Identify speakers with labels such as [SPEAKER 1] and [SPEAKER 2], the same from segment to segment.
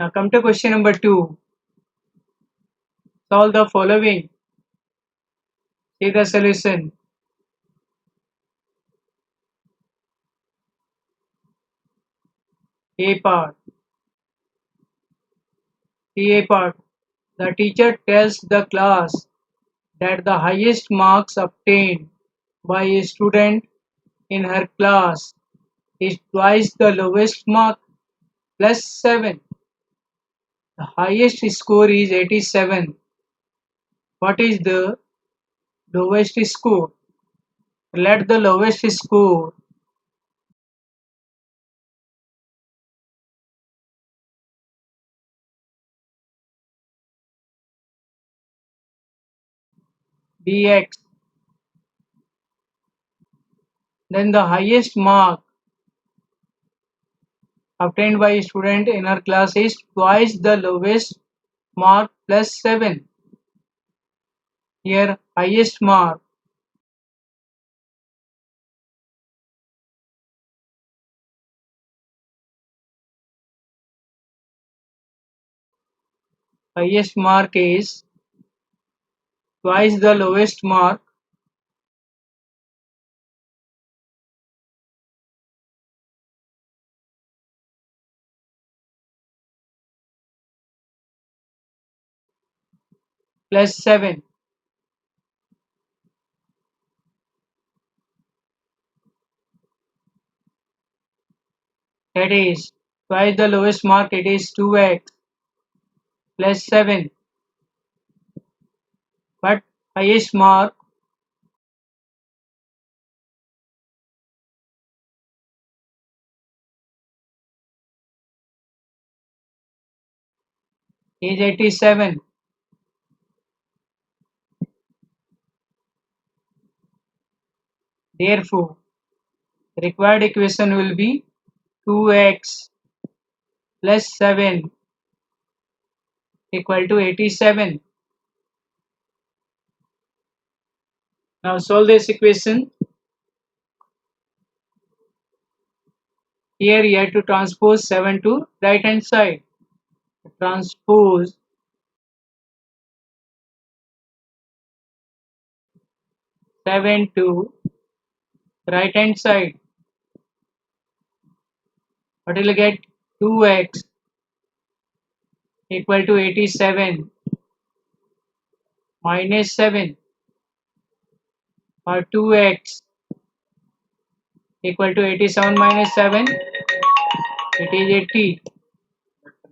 [SPEAKER 1] Now come to question number 2. Solve the following. See the solution. A part. See A part. The teacher tells the class that the highest marks obtained by a student in her class is twice the lowest mark plus 7. The highest score is 87. What is the lowest score? Let the lowest score be x. Then the highest mark obtained by a student in her class is twice the lowest mark plus 7. Here highest mark is twice the lowest mark plus 7. That is twice the lowest mark, it is 2x plus 7. But highest mark is 87. Therefore, required equation will be 2x plus 7 equal to 87. Now solve this equation. Here you have to transpose 7 to right hand side. Transpose 7 to right hand side. What will you get? 2x equal to 87 minus 7, or 2x equal to 87 minus 7, it is 80.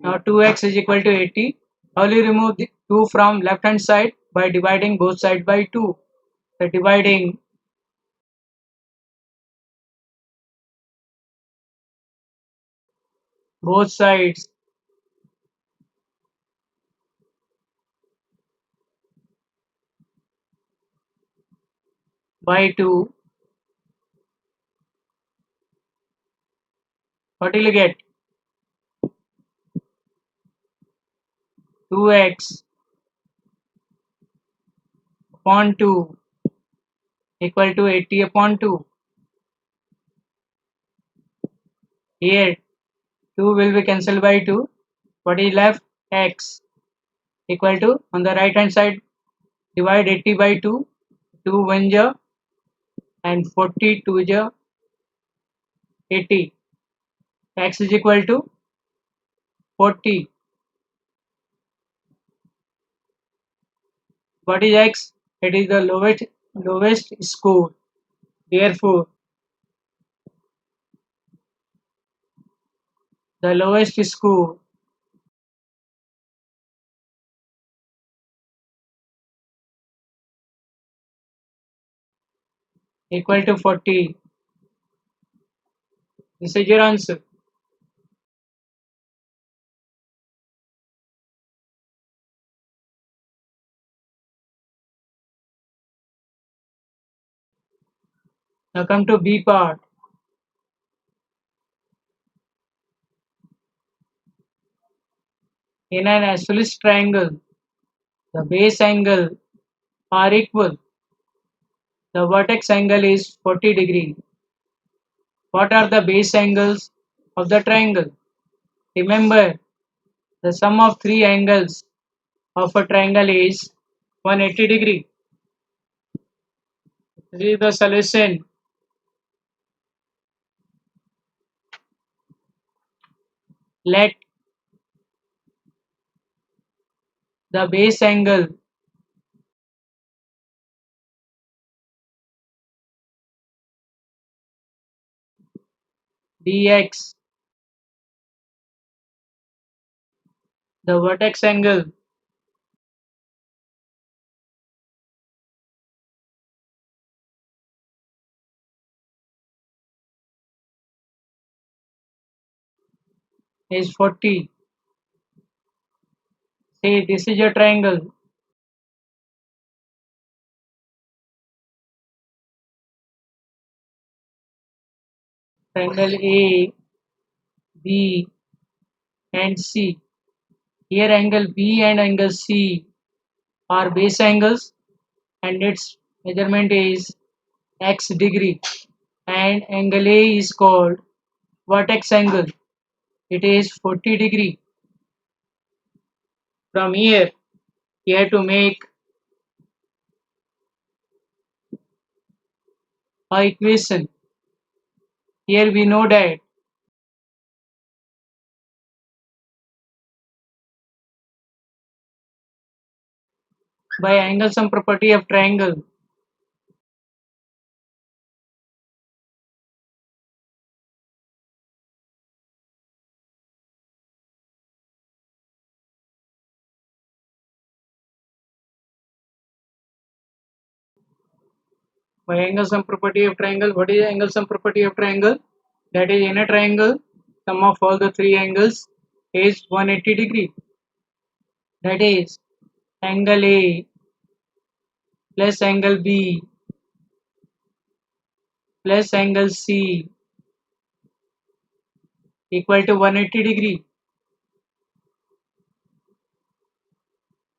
[SPEAKER 1] Now 2x is equal to 80. How will you remove the 2 from left hand side? By dividing both sides by 2. So dividing both sides by 2, what will you get? 2x upon 2 equal to 80 upon 2. Here 2 will be cancelled by 2. What is left? X equal to, on the right hand side, divide 80 by 2. 2 1 ja and 42 ja 80. X is equal to 40. What is x? It is the lowest score. Therefore, the lowest score equal to 40. This is your answer. Now come to B part. In an isosceles triangle, the base angle are equal. The vertex angle is 40 degree. What are the base angles of the triangle? Remember, The sum of three angles of a triangle is 180 degree. This is the solution. Let the base angle dx, the vertex angle is 40. Say this is a triangle. Triangle A, B and C. Here angle B and angle C are base angles and its measurement is x degree, and angle A is called vertex angle. It is 40 degree. From here you have to make a equation. Here we know that by angle sum property of triangle, by angle sum property of triangle, what is angle sum property of triangle? That is, in a triangle sum of all the three angles is 180 degree. That is, angle A plus angle B plus angle C equal to 180 degree.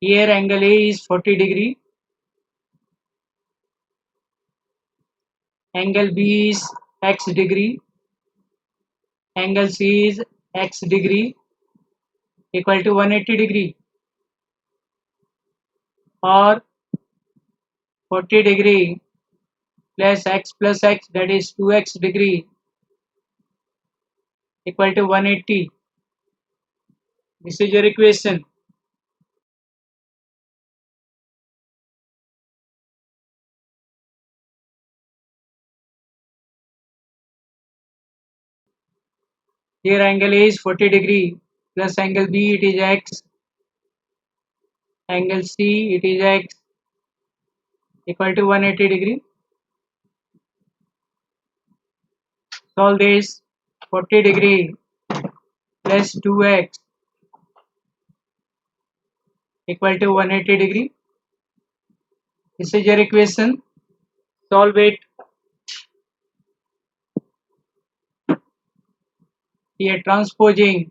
[SPEAKER 1] Here angle A is 40 degree, angle B is x degree, angle C is x degree equal to 180 degree, or 40 degree plus x, that is 2x degree equal to 180. This is your equation. Here angle A is 40 degree plus angle B, it is x, angle C, it is x equal to 180 degree. Solve this. 40 degree plus 2x equal to 180 degree. This is your equation. Solve it. Here transposing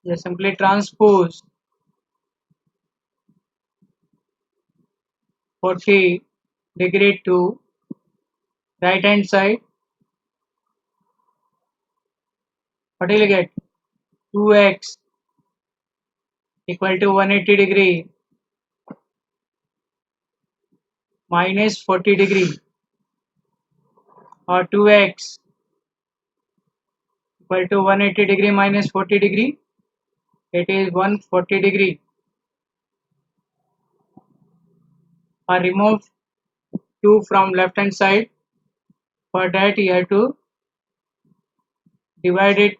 [SPEAKER 1] just simply transpose 40 degree to right hand side. What will you get? 2x equal to 180 degree minus 40 degree, or 2x equal to 180 degree minus 40 degree, it is 140 degree. Or remove 2 from left hand side. For that you have to divide it,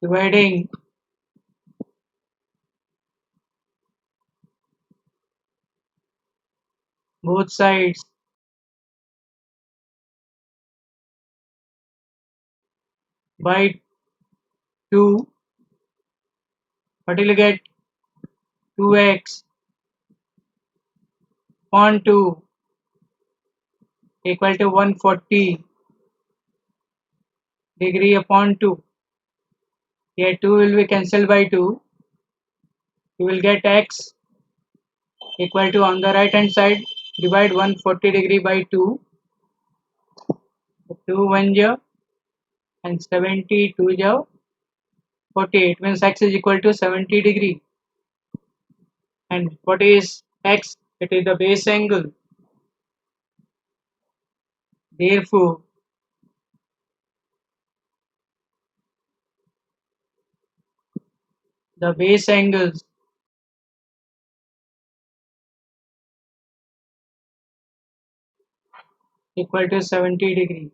[SPEAKER 1] dividing both sides by 2. What will you get? 2x upon 2 equal to 140 degree upon 2. Here 2 will be cancelled by 2. You will get x equal to, on the right hand side, divide 140 degree by 2. So 2 1 ja and 70 2 ja 48 means x is equal to 70 degree. And what is x? It is the base angle. Therefore, the base angles equal to 70 degree.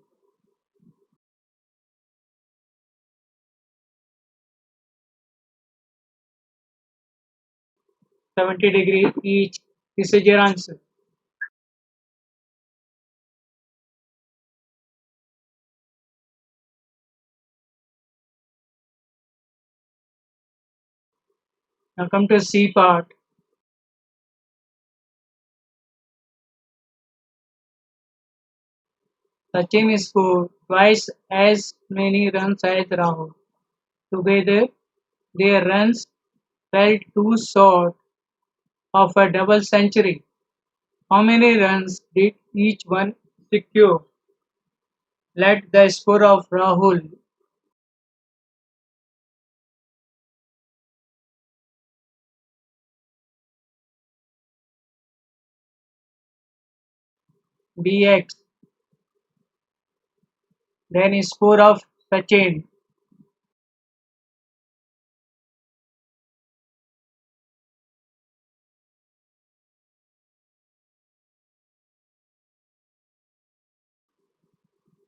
[SPEAKER 1] 70 degree each. This is your answer. Now come to C part. Sachin scored twice as many runs as Rahul. Together, their runs fell too short of a double century. How many runs did each one secure? Let the score of Rahul be X. Then score of Sachin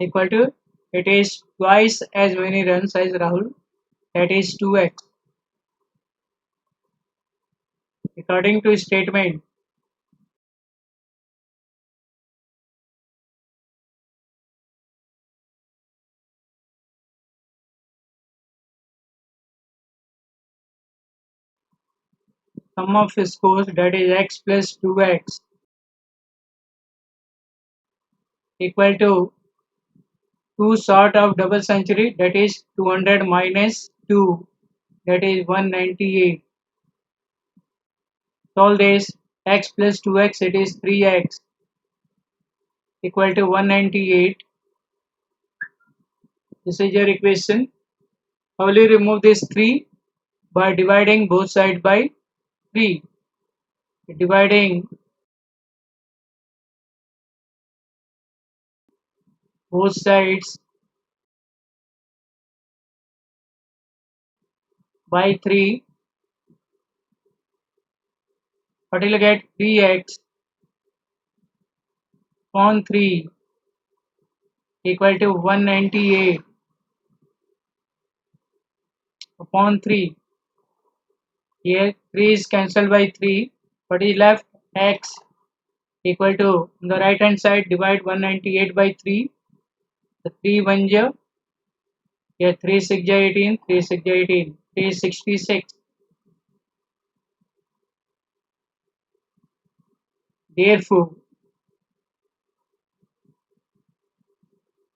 [SPEAKER 1] equal to, it is twice as many runs as Rahul, that is 2x. According to statement, sum of scores, that is x plus 2x, equal to 2 short of double century, that is 200 minus 2, that is 198. Solve this, x plus 2x, it is 3x, equal to 198. This is your equation. How will you remove this 3? By dividing both sides by 3. Dividing both sides by 3, what will you get? 3x upon 3 equal to 198 upon 3. Here 3 is cancelled by 3. What is left? X equal to, on the right hand side, divide 198 by 3. The 3 1 ja, here 3 6 ja 18, 3 6 ja 18, 3 is 66. Therefore,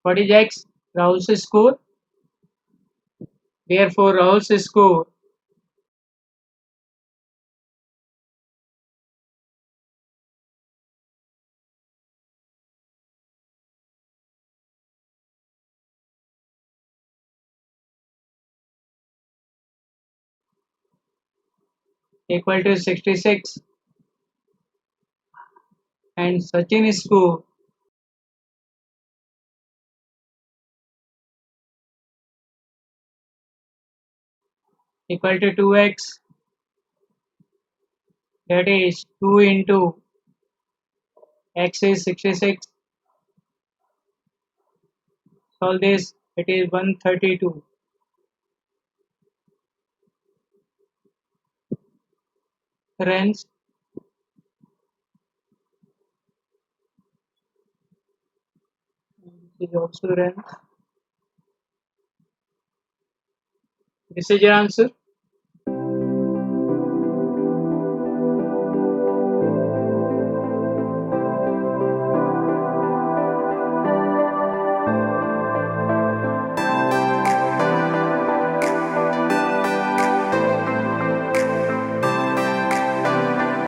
[SPEAKER 1] what is x? Rahul's score. Therefore, Rahul's score equal to 66 and Sachin's score equal to 2x, that is 2 into x is 66. Solve this, it is 132. Runs is also runs. This is your answer.